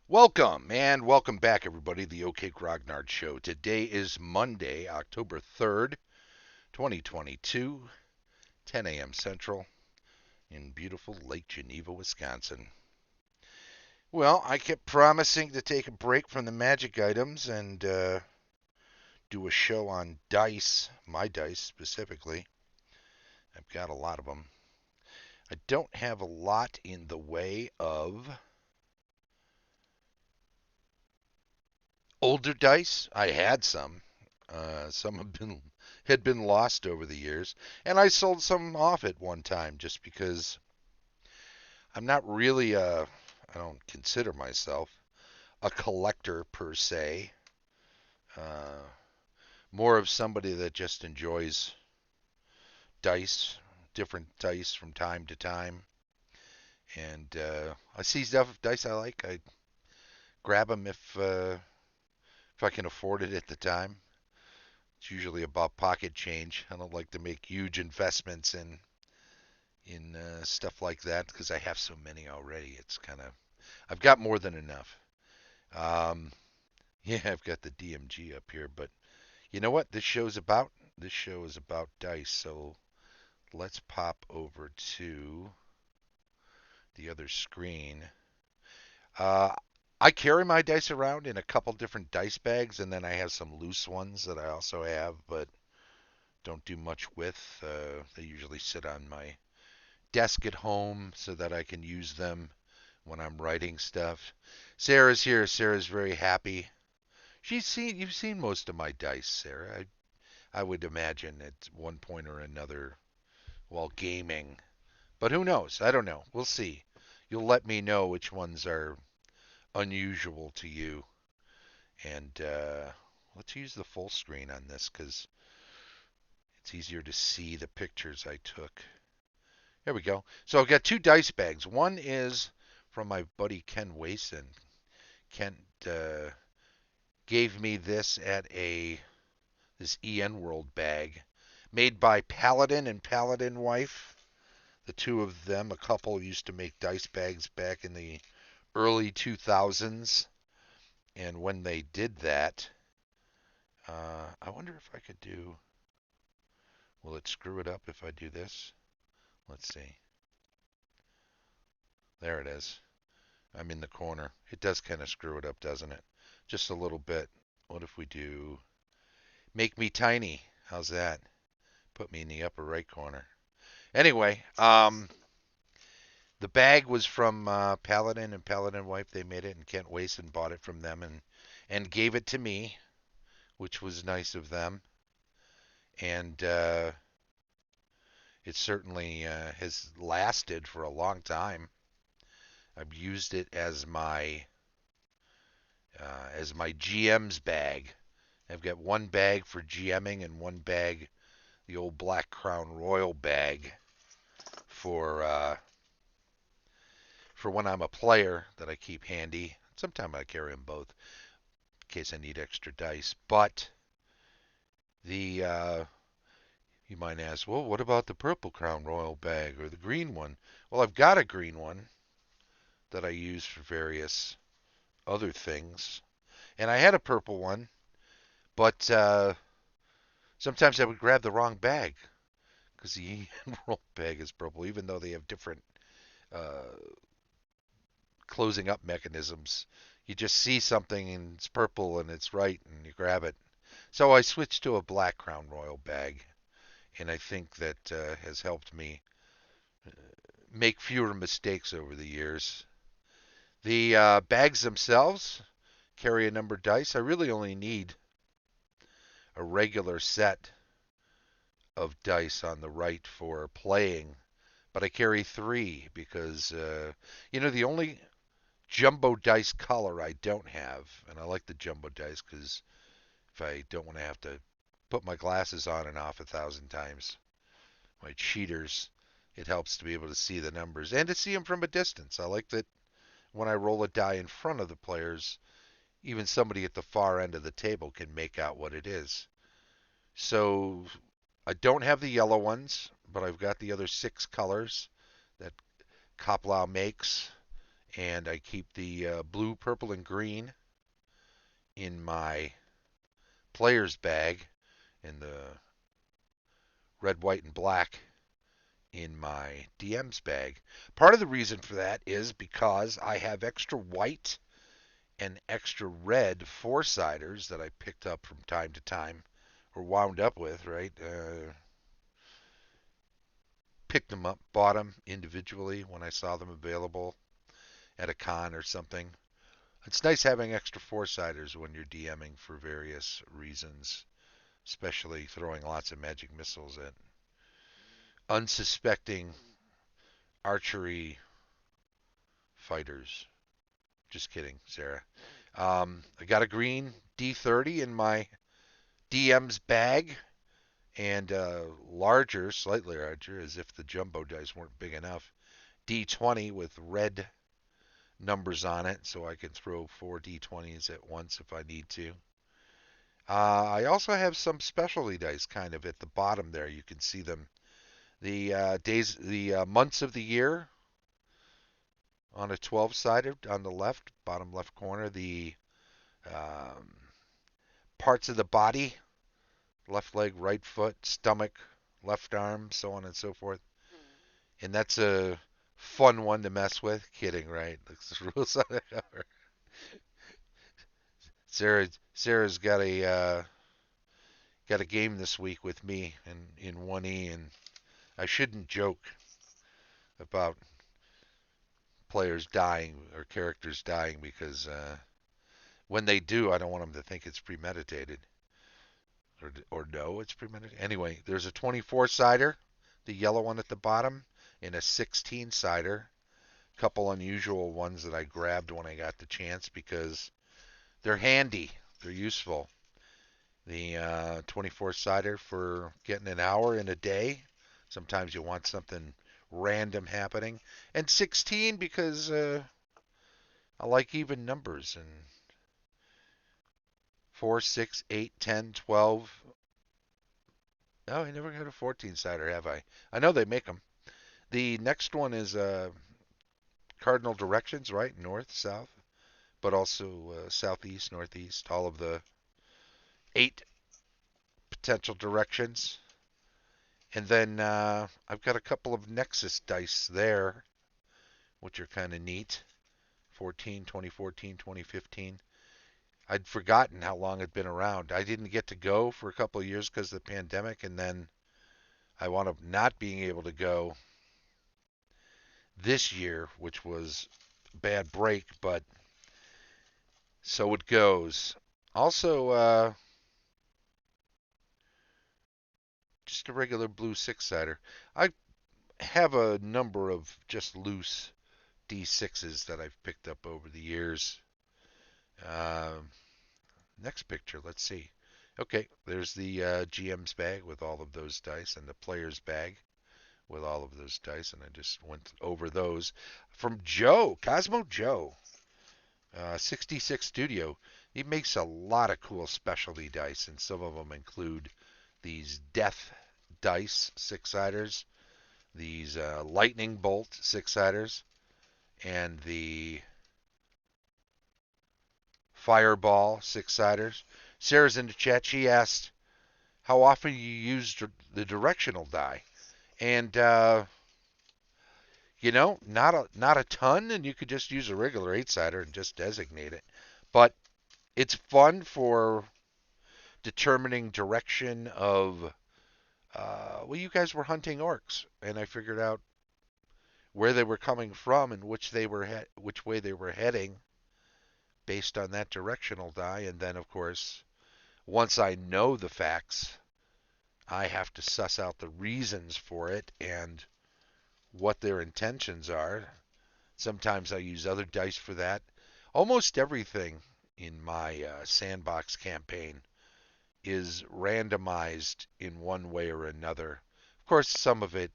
Welcome and welcome back, everybody, to the OK Grognard Show. Today is Monday, October 3rd, 2022, 10 a.m. Central in beautiful Lake Geneva, Wisconsin. Well, I kept promising to take a break from the magic items and do a show on dice, my dice specifically. I've got a lot of them. I don't have a lot in the way of older dice. I had some. Some had been lost over the years, and I sold some off at one time just because I'm not really I don't consider myself a collector per se. Uh, More of somebody that just enjoys dice, different dice from time to time. And I see stuff dice I like. I grab them if I can afford it at the time. It's usually about pocket change. I don't like to make huge investments in stuff like that because I have so many already. It's kind of I've got more than enough. Um, yeah, I've got the DMG up here, but you know what? This show is about dice. So let's pop over to the other screen. Uh, I carry my dice around in a couple different dice bags, and then I have some loose ones that I also have, but don't do much with. They usually sit on my desk at home so that I can use them when I'm writing stuff. Sarah's here. Sarah's very happy. You've seen most of my dice, Sarah. I would imagine at one point or another while gaming. But who knows? I don't know. We'll see. You'll let me know which ones are unusual to you. And let's use the full screen on this because it's easier to see the pictures I took. There we go. So I've got two dice bags. One is from my buddy Ken Wason. Ken uh, gave me this at this EN World bag made by Paladin and Paladin Wife. The two of them, a couple, used to make dice bags back in the early 2000s. And when they did that, I wonder if I could do. Will it screw it up if I do this? Let's see. There it is. I'm in the corner. It does kind of screw it up, doesn't it? Just a little bit. What if we do make me tiny? How's that? Put me in the upper right corner. Anyway, the bag was from Paladin and Paladin Wife. They made it, and Kent Wason bought it from them and gave it to me, which was nice of them. And it certainly has lasted for a long time. I've used it as my GM's bag. I've got one bag for GMing and one bag, the old Black Crown Royal bag, for for when I'm a player that I keep handy. Sometimes I carry them both in case I need extra dice. But the you might ask, well, what about the purple Crown Royal bag or the green one? Well, I've got a green one that I use for various other things, and I had a purple one, but sometimes I would grab the wrong bag because the roll bag is purple, even though they have different uh, closing up mechanisms. You just see something and it's purple and it's right and you grab it. So I switched to a black Crown Royal bag, and I think that has helped me make fewer mistakes over the years. The bags themselves carry a number dice. I really only need a regular set of dice on the right for playing, but I carry three because the only jumbo dice color I don't have, and I like the jumbo dice because if I don't want to have to put my glasses on and off 1,000 times, my cheaters, it helps to be able to see the numbers and to see them from a distance. I like that when I roll a die in front of the players, even somebody at the far end of the table can make out what it is. So I don't have the yellow ones, but I've got the other six colors that Koplau makes, and I keep the blue, purple, and green in my player's bag, and the red, white, and black in my DM's bag. Part of the reason for that is because I have extra white and extra red four-siders that I picked up from time to time, or wound up with, right? Picked them up, bought them individually when I saw them available at a con or something. It's nice having extra four-siders when you're DMing for various reasons, especially throwing lots of magic missiles at unsuspecting archery fighters. Just kidding, Sarah. I got a green D30 in my DM's bag, and larger, slightly larger, as if the jumbo dice weren't big enough, D20 with red numbers on it, so I can throw 4 D20s at once if I need to. I also have some specialty dice kind of at the bottom there. You can see them. The months of the year on a 12-sided on the left, bottom left corner. The um, parts of the body, left leg, right foot, stomach, left arm, so on and so forth. And that's a fun one to mess with. Kidding, right? Looks rules on the cover. Sarah's got a game this week with me in 1E, and I shouldn't joke about players dying or characters dying because when they do, I don't want them to think it's premeditated or no, it's premeditated. Anyway, there's a 24-sider, the yellow one at the bottom, and a 16-sider. Couple unusual ones that I grabbed when I got the chance because they're handy, they're useful. The 24-sider for getting an hour in a day. Sometimes you want something random happening. And 16 because I like even numbers. And 4, 6, 8, 10, 12. Oh, I never had a 14-sider, have I? I know they make them. The next one is cardinal directions, right? North, south, but also southeast, northeast. All of the 8 potential directions. And then I've got a couple of Nexus dice there, which are kind of neat. 14, 2014, 2015. I'd forgotten how long it'd been around. I didn't get to go for a couple of years because of the pandemic, and then I wound up not being able to go this year, which was a bad break, but so it goes. Also, just a regular blue six-sider. I have a number of just loose D6s that I've picked up over the years. Um, Next picture, let's see. Okay, there's the GM's bag with all of those dice and the player's bag with all of those dice, and I just went over those from Joe, Cosmo Joe, 66 Studio. He makes a lot of cool specialty dice, and some of them include these Death dice six-siders, these Lightning Bolt six-siders, and the Fireball six-siders. Sarah's in the chat. She asked how often you use the directional die, and not a ton, and you could just use a regular 8-sider and just designate it. But it's fun for determining direction of. Well, you guys were hunting orcs, and I figured out where they were coming from and which way they were heading based on that directional die. And then, of course, once I know the facts, I have to suss out the reasons for it and what their intentions are. Sometimes I use other dice for that. Almost everything in my sandbox campaign is randomized in one way or another. Of course, some of it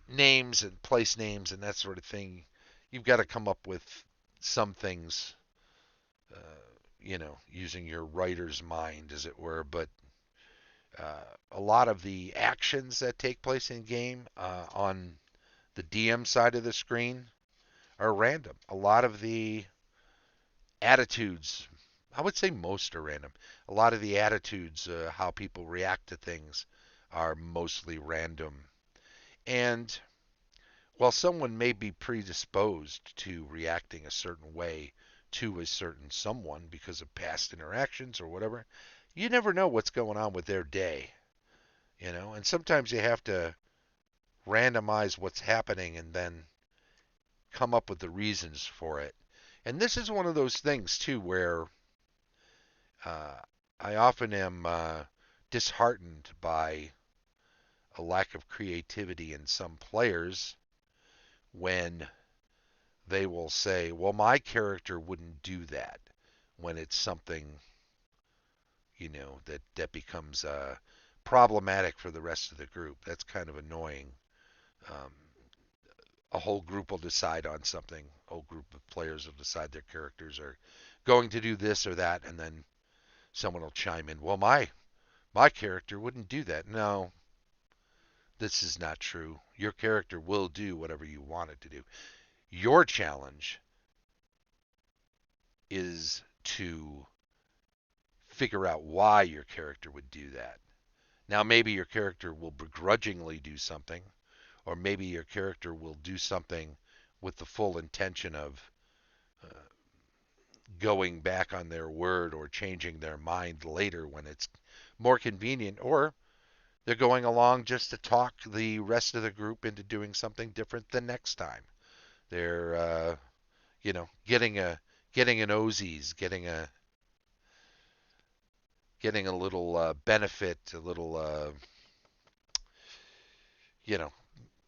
names and place names and that sort of thing. You've got to come up with some things, uh, using your writer's mind, as it were. But a lot of the actions that take place in game on The DM side of the screen are random. A lot of the attitudes, I would say most are random. A lot of the attitudes, how people react to things, are mostly random. And while someone may be predisposed to reacting a certain way to a certain someone because of past interactions or whatever, you never know what's going on with their day, and sometimes you have to randomize what's happening and then come up with the reasons for it. And this is one of those things too where uh, I often am disheartened by a lack of creativity in some players when they will say, "Well, my character wouldn't do that," when it's something that becomes problematic for the rest of the group. That's kind of annoying. Um, a whole group will decide on something. A whole group of players will decide their characters are going to do this or that, and then someone will chime in. Well, my character wouldn't do that. No, this is not true. Your character will do whatever you want it to do. Your challenge is to figure out why your character would do that. Now, maybe your character will begrudgingly do something, or maybe your character will do something with the full intention of uh, going back on their word or changing their mind later when it's more convenient, or they're going along just to talk the rest of the group into doing something different the next time. They're getting an Ozies, getting a little benefit, a little you know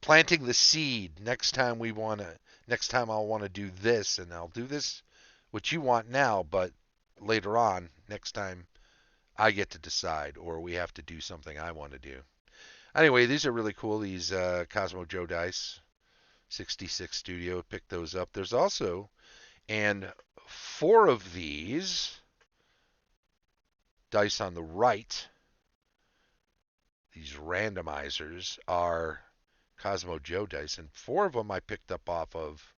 planting the seed. Next time I'll want to do this, and I'll do this what you want now, but later on, next time I get to decide, or we have to do something I want to do. Anyway, these are really cool. These Cosmo Joe dice, 66 Studio, pick those up. There's also, and four of these dice on the right, these randomizers, are Cosmo Joe dice, and four of them I picked up off of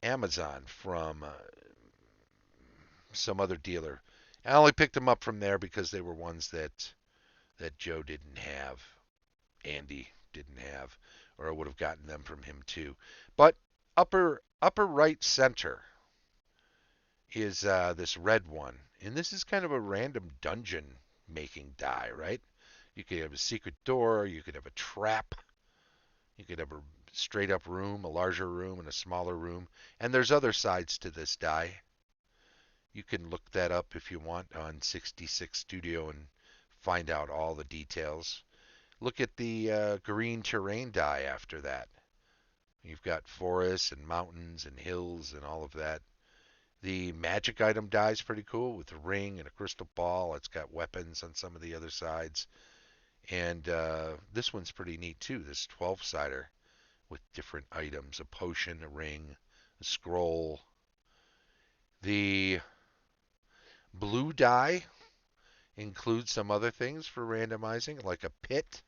Amazon from some other dealer. I only picked them up from there because they were ones that Joe didn't have, Andy didn't have, or I would have gotten them from him too. But upper right center is this red one, and this is kind of a random dungeon making die, right? You could have a secret door, you could have a trap, you could have a straight up room, a larger room, and a smaller room. And there's other sides to this die. You can look that up if you want on 66 Studio and find out all the details. Look at the green terrain die after that. You've got forests and mountains and hills and all of that. The magic item die is pretty cool with a ring and a crystal ball. It's got weapons on some of the other sides. And this one's pretty neat too, this 12-sider with different items, a potion, a ring, a scroll. The blue die includes some other things for randomizing, like a pit,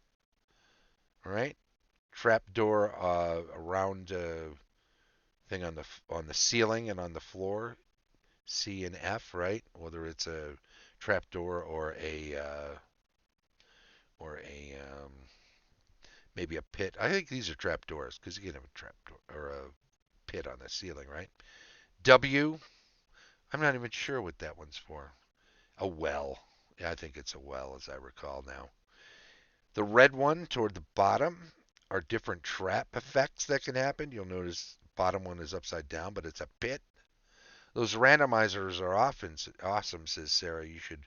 right? Trapdoor around thing on the ceiling and on the floor, C and F, right? Whether it's a trapdoor or a maybe a pit. I think these are trapdoors because you can have a trapdoor or a pit on the ceiling, right? W. I'm not even sure what that one's for. A well. Yeah, I think it's a well, as I recall now. The red one toward the bottom are different trap effects that can happen. You'll notice the bottom one is upside down, but it's a pit. Those randomizers are often awesome, says Sarah. You should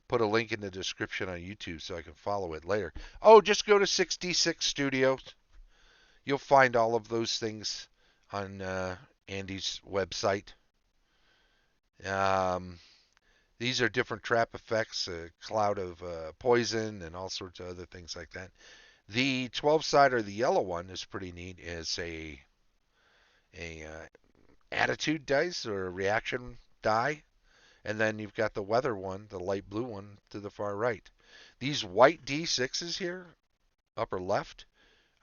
put a link in the description on YouTube so I can follow it later. Oh, just go to 66 Studio. You'll find all of those things on Andy's website. Um, these are different trap effects, a cloud of poison, and all sorts of other things like that. The 12-sider, the yellow one, is pretty neat. It's a attitude dice or a reaction die. And then you've got the weather one, the light blue one, to the far right. These white D6s here, upper left,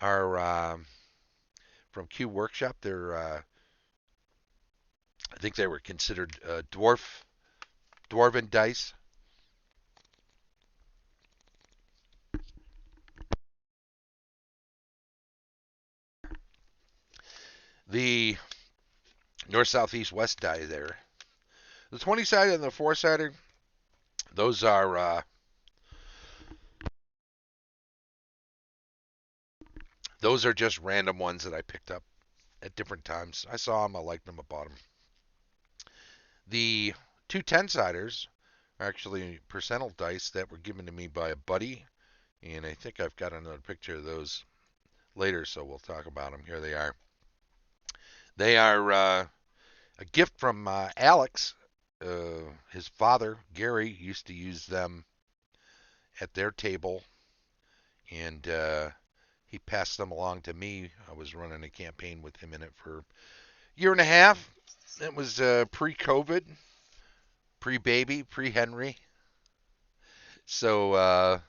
are from Q Workshop. I think they were considered dwarven dice. The north, south, east, west die there. The 20 sided and the 4 sided, those are just random ones that I picked up at different times. I saw them, I liked them, I bought them. The two 10 siders are actually percentile dice that were given to me by a buddy, and I think I've got another picture of those later, so we'll talk about them. Here they are. They are a gift from Alex. His father, Gary, used to use them at their table, and he passed them along to me. I was running a campaign with him in it for a year and a half. It was pre-COVID, pre-baby, pre-Henry. So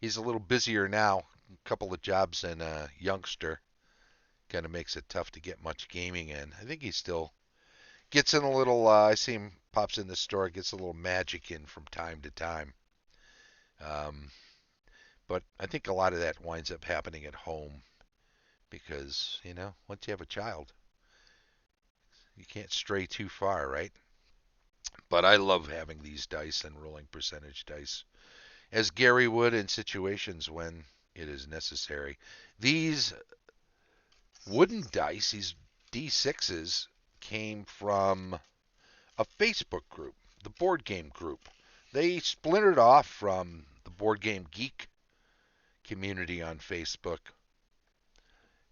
he's a little busier now. A couple of jobs and a youngster kind of makes it tough to get much gaming in. I think he still gets in a little. I see him pops in the store, gets a little magic in from time to time. Um, but I think a lot of that winds up happening at home because once you have a child, you can't stray too far, right? But I love having these dice and rolling percentage dice, as Gary would in situations when it is necessary. These wooden dice, these D6s, came from a Facebook group, the Board Game Group. They splintered off from the Board Game Geek community on Facebook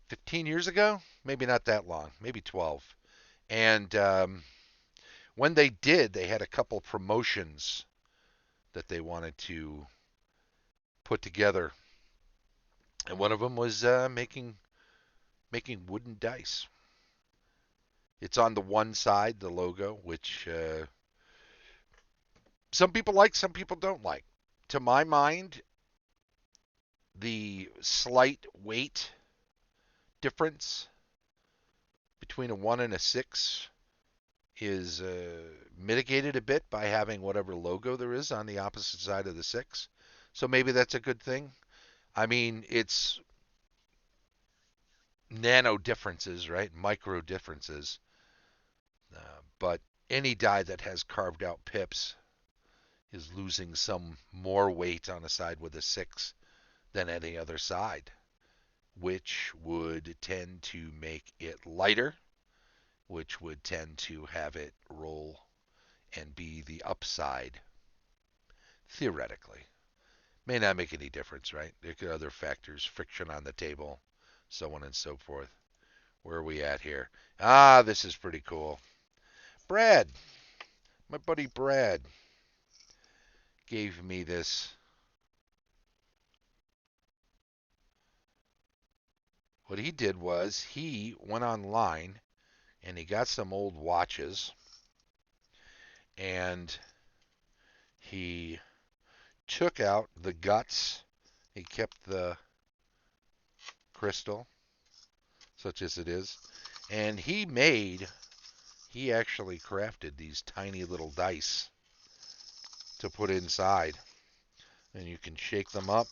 15 years ago, maybe not that long, maybe 12. And when they did, they had a couple promotions that they wanted to put together, and one of them was making wooden dice. It's on the one side, the logo, which some people like, some people don't like. To my mind, the slight weight difference between a 1 and a 6 is mitigated a bit by having whatever logo there is on the opposite side of the 6. So maybe that's a good thing. I mean, it's nano differences, right? Micro differences. But any die that has carved out pips is losing some more weight on a side with a 6 than any other side, which would tend to make it lighter, which would tend to have it roll and be the upside, theoretically. May not make any difference, right? There could be other factors, friction on the table, so on and so forth. Where are we at here? Ah, this is pretty cool. Brad, my buddy Brad, gave me this. What he did was he went online and he got some old watches and he took out the guts. He kept the crystal, such as it is, and he actually crafted these tiny little dice to put inside. And you can shake them up.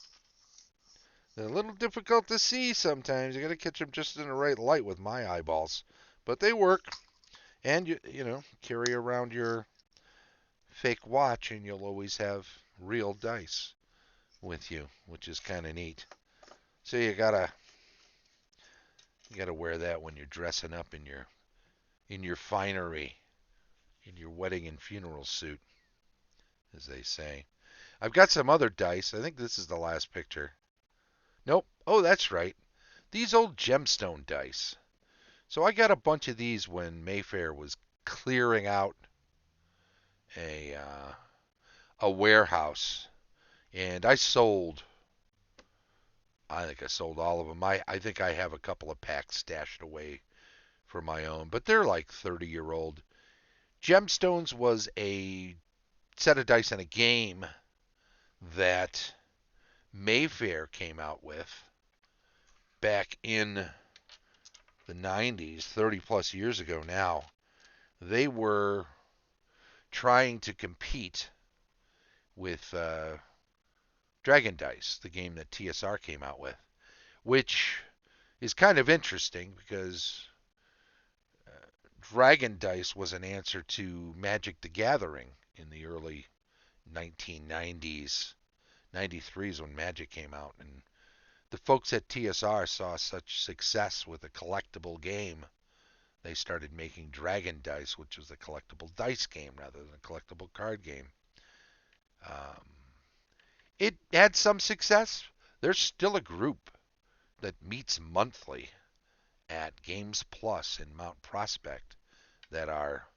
They're a little difficult to see sometimes. You got to catch them just in the right light with my eyeballs. But they work. And you carry around your fake watch and you'll always have real dice with you, which is kind of neat. So you gotta wear that when you're dressing up in your finery, in your wedding and funeral suit, as they say. I've got some other dice. I think this is the last picture. Nope. Oh, that's right. These old gemstone dice. So I got a bunch of these when Mayfair was clearing out a warehouse, and I sold. I think I sold all of them. I think I have a couple of packs stashed away for my own, but they're like 30-year-old. Gemstones was a set of dice in a game that Mayfair came out with back in the 90s, 30 plus years ago now, they were trying to compete with Dragon Dice, the game that TSR came out with, which is kind of interesting because Dragon Dice was an answer to Magic the Gathering in the early 1990s. 93 is when Magic came out, and the folks at TSR saw such success with a collectible game, they started making Dragon Dice, which was a collectible dice game rather than a collectible card game. Um, it had some success. There's still a group that meets monthly at Games Plus in Mount Prospect that are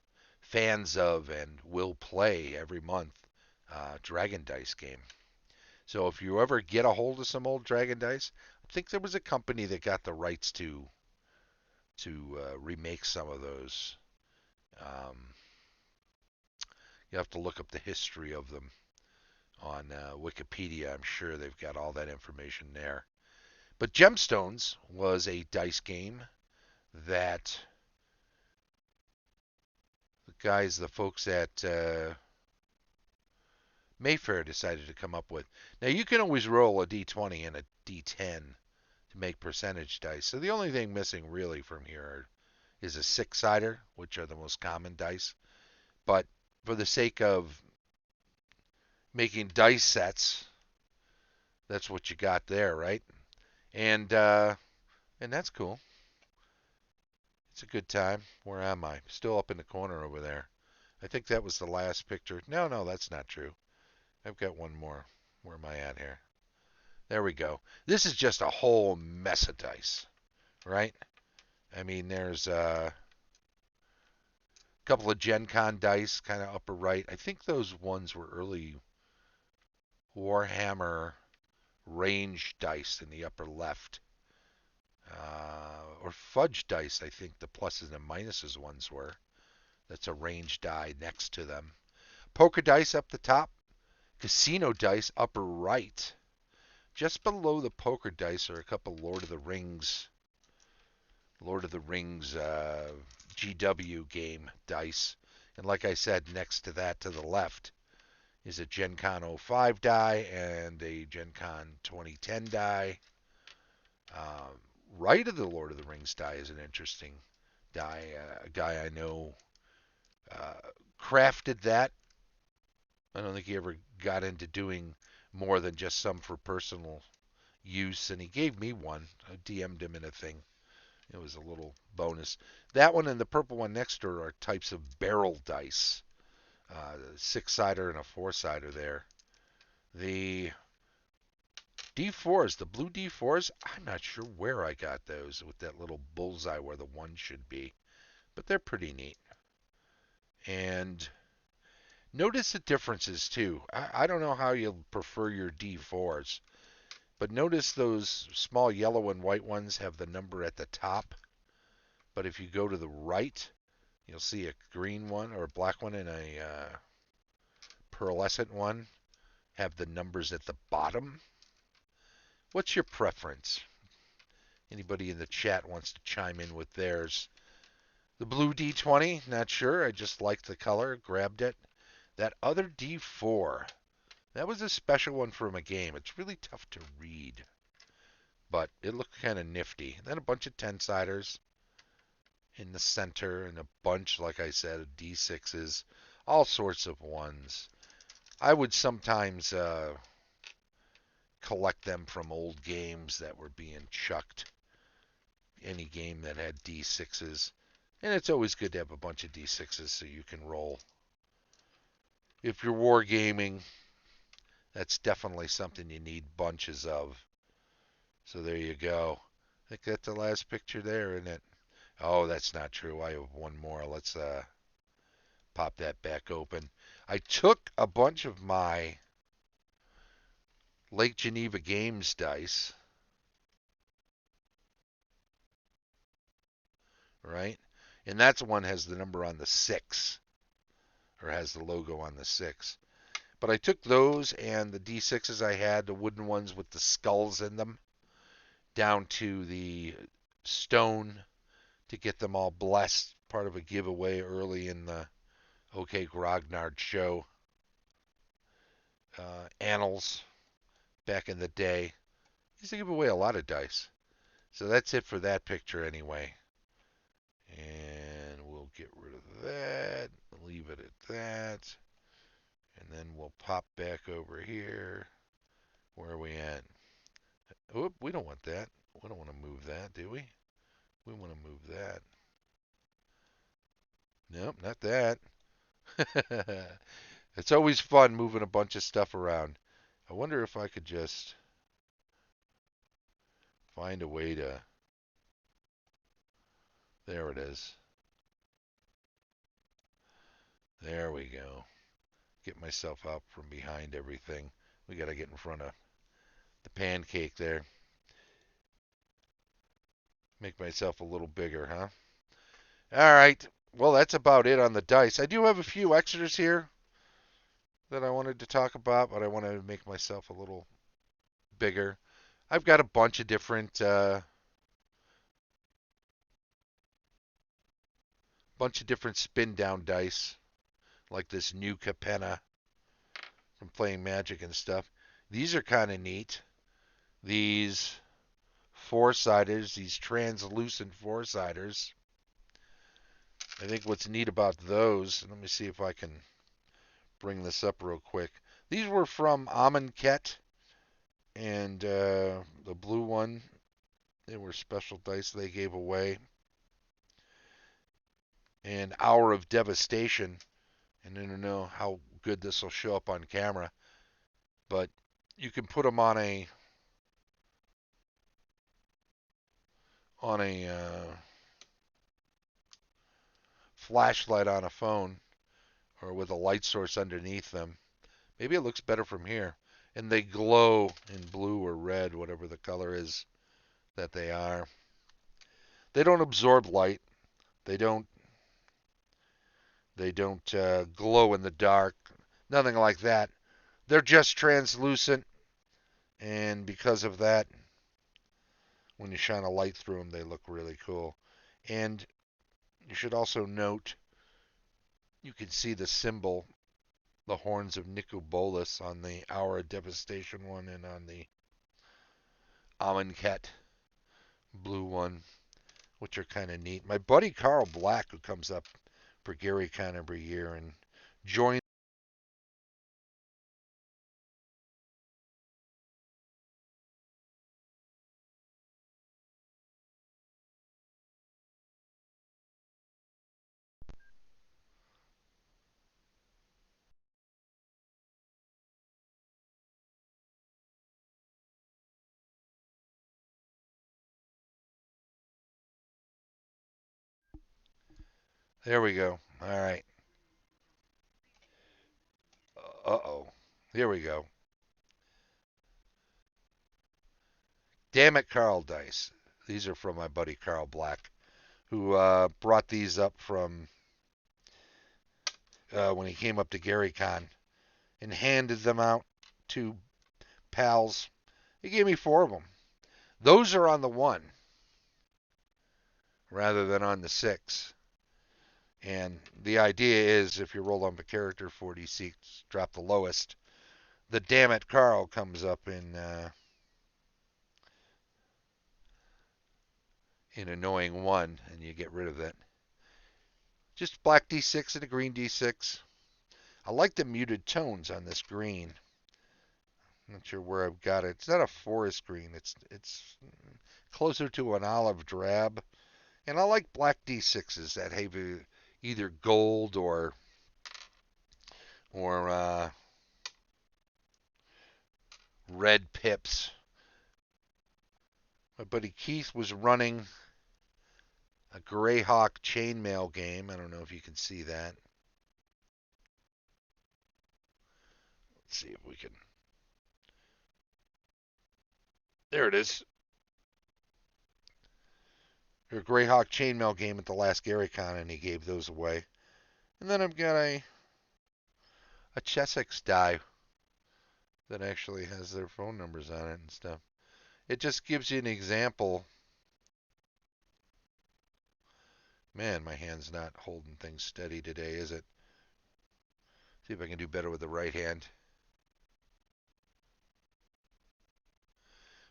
fans of and will play every month Dragon Dice game. So if you ever get a hold of some old Dragon Dice, I think there was a company that got the rights to remake some of those. Um, you have to look up the history of them on Wikipedia. I'm sure they've got all that information there. But Gemstones was a dice game that the folks at Mayfair decided to come up with. Now you can always roll a d20 and a d10 to make percentage dice. So the only thing missing really from here is a six-sider, which are the most common dice. But for the sake of making dice sets, that's what you got there, right? And that's cool. It's a good time. Where am I? Still up in the corner over there. I think that was the last picture. No, that's not true. I've got one more. Where am I at here? There we go. This is just a whole mess of dice, right? I mean, there's a couple of Gen Con dice, kind of upper right. I think those ones were early Warhammer range dice in the upper left. Or fudge dice, I think the pluses and minuses ones were. That's a range die next to them. Poker dice up the top. Casino dice upper right. Just below the poker dice are a couple Lord of the Rings GW game dice. And like I said, next to that to the left is a Gen Con 05 die and a Gen Con 2010 die. Right of the Lord of the Rings die is an interesting die. A guy I know crafted that. I don't think he ever got into doing more than just some for personal use, and he gave me one. I DM'd him in a thing. It was a little bonus. That one and the purple one next door are types of barrel dice. Six-sider and a four-sider there. The D4s, the blue D4s, I'm not sure where I got those with that little bullseye where the one should be, but they're pretty neat. And notice the differences too. I don't know how you'll prefer your D4s, but notice those small yellow and white ones have the number at the top. But if you go to the right, you'll see a green one or a black one and a pearlescent one have the numbers at the bottom. What's your preference? Anybody in the chat wants to chime in with theirs? The blue D20, not sure. I just liked the color, grabbed it. That other D4, that was a special one from a game. It's really tough to read, but it looked kind of nifty. Then a bunch of 10-siders in the center and a bunch, like I said, of D6s, all sorts of ones. I would sometimes collect them from old games that were being chucked. Any game that had D6s. And it's always good to have a bunch of D6s so you can roll. If you're wargaming, that's definitely something you need bunches of. So there you go. I think that's the last picture there, isn't it? Oh, that's not true. I have one more. Let's pop that back open. I took a bunch of my Lake Geneva Games dice, right? And that's one has the number on the 6, or has the logo on the 6. But I took those and the D6s I had, the wooden ones with the skulls in them, down to the stone to get them all blessed. Part of a giveaway early in the OK Grognard show annals back in the day. Used to give away a lot of dice. So that's it for that picture anyway. And we'll get rid of that. Leave it at that. And then we'll pop back over here. Where are we at? Oop, we don't want that. We don't want to move that, do we? We want to move that. Nope, not that. It's always fun moving a bunch of stuff around. I wonder if I could just find a way to... There it is. There we go. Get myself out from behind everything. We got to get in front of the pancake there. Make myself a little bigger, huh? All right. Well, that's about it on the dice. I do have a few extras here that I wanted to talk about, but I wanted to make myself a little bigger. I've got a bunch of different spin down dice, like this new Capenna from playing Magic and stuff. These are kind of neat. These four-siders, these translucent four-siders. I think what's neat about those, let me see if I can bring this up real quick. These were from Amonkhet, and the blue one, they were special dice they gave away. And Hour of Devastation, and I don't know how good this will show up on camera, but you can put them on a flashlight on a phone or with a light source underneath them. Maybe it looks better from here. And they glow in blue or red, whatever the color is that they are. They don't absorb light. They don't glow in the dark. Nothing like that. They're just translucent, and because of that, when you shine a light through them, they look really cool. And you should also note, you can see the symbol, the horns of Nicobolus on the Hour of Devastation one and on the Amonkhet blue one, which are kind of neat. My buddy Carl Black, who comes up for GaryCon every year and joins. There we go. All right. Uh-oh. Here we go. Damn it, Carl Dice. These are from my buddy Carl Black, who brought these up from when he came up to GaryCon and handed them out to pals. He gave me 4 of them. Those are on the 1 rather than on the 6. And the idea is if you roll on the character 4d6, drop the lowest, the damn it Carl comes up in annoying 1 and you get rid of it. Just black d6 and a green d6. I like the muted tones on this green. I'm not sure where I've got it. It's not a forest green. It's closer to an olive drab. And I like black D6s that have either gold or red pips. My buddy Keith was running a Greyhawk chainmail game. I don't know if you can see that. Let's see if we can. There it is. A Greyhawk chainmail game at the last GaryCon, and he gave those away. And then I've got a Chessex die that actually has their phone numbers on it and stuff. it just gives you an example. Man, my hand's not holding things steady today, is it? See if I can do better with the right hand.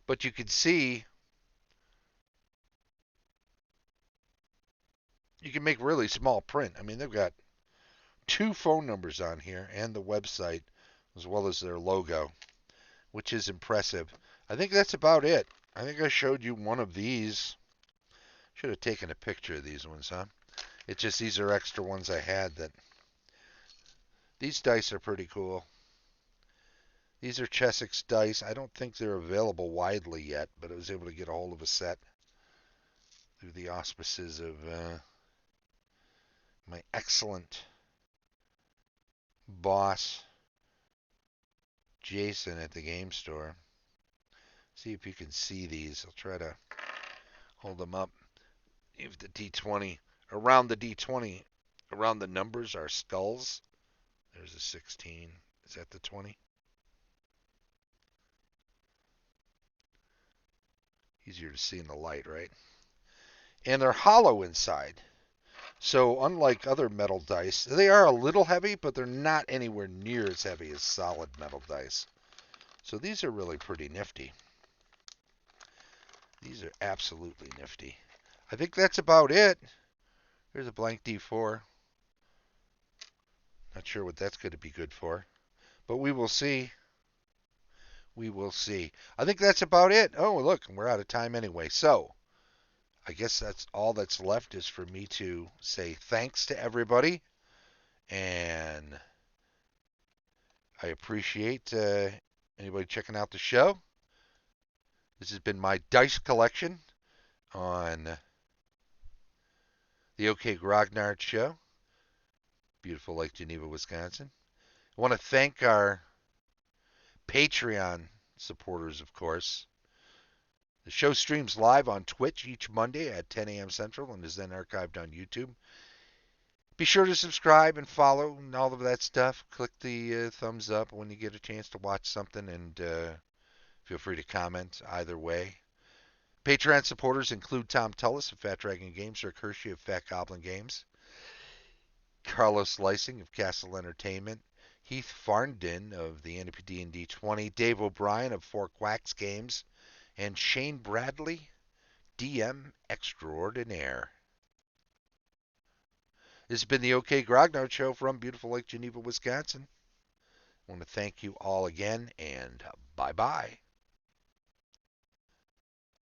But you can see you can make really small print. I mean, they've got 2 phone numbers on here and the website as well as their logo, which is impressive. I think that's about it. I think I showed you one of these. Should have taken a picture of these ones, huh? It's just these are extra ones I had that. These dice are pretty cool. These are Chessex dice. I don't think they're available widely yet, but I was able to get a hold of a set through the auspices of my excellent boss, Jason, at the game store. See if you can see these. I'll try to hold them up. If the D20, around the D20, around the numbers are skulls. There's a 16. Is that the 20? Easier to see in the light, right? And they're hollow inside. So unlike other metal dice, they are a little heavy, but they're not anywhere near as heavy as solid metal dice. So these are really pretty nifty. These are absolutely nifty. I think that's about it. There's a blank D4. Not sure what that's going to be good for, but we will see. We will see. I think that's about it. Oh, look, we're out of time anyway. So I guess that's all that's left is for me to say thanks to everybody. And I appreciate anybody checking out the show. This has been my dice collection on the OK Grognard Show, beautiful Lake Geneva, Wisconsin. I want to thank our Patreon supporters, of course. The show streams live on Twitch each Monday at 10 a.m. Central and is then archived on YouTube. Be sure to subscribe and follow and all of that stuff. Click the thumbs up when you get a chance to watch something, and feel free to comment either way. Patreon supporters include Tom Tullis of Fat Dragon Games, Rick Hershey of Fat Goblin Games, Carlos Lysing of Castle Entertainment, Heath Farndon of the NPD&D 20, Dave O'Brien of Quacks Games, and Shane Bradley, DM Extraordinaire. This has been the OK Grognard Show from beautiful Lake Geneva, Wisconsin. I want to thank you all again, and bye-bye.